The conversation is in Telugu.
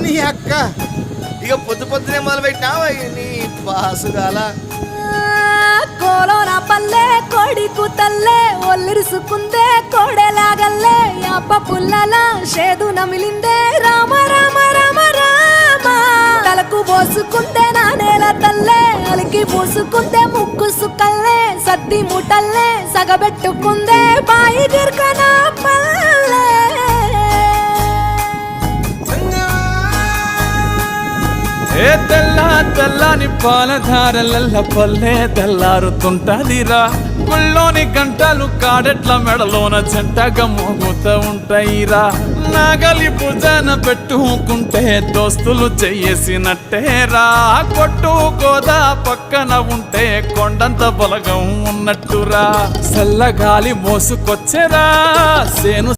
నీ అక్క ఇక పొద్దునే మొదలు పెట్టినావా నీ పాసుగాల కోలోన పల్లె కోడి కూతల్లే ఒల్లిరుసుకుందే కోడెలాగల్లే అప్ప పుల్లల షేదు నమిలిందే రామ రామ రామ రామ తలకు పోసుకుందే నా నేల తల్లే అలికి పూసుకుందే ముక్కు సుక్కల్లే సద్ది ముటల్లే సగబెట్టుకుందే బాయి గిర్కన పల్లె ఏ తెల్లని పాలధారలల్ల పల్లె తెల్లారుతుంటదిరా గుళ్ళోని గంటలు కాడెట్ల మెడలోన చెంటగా మోగుతూ ఉంటాయిరా నాగలి భుజాన పెట్టుకుంటే దోస్తులు చెయ్యేసినట్టేరా కొట్టు గోదా పక్కన ఉంటే కొండంత బలగం ఉన్నట్టురా చల్లగాలి మోసుకొచ్చెరా సేను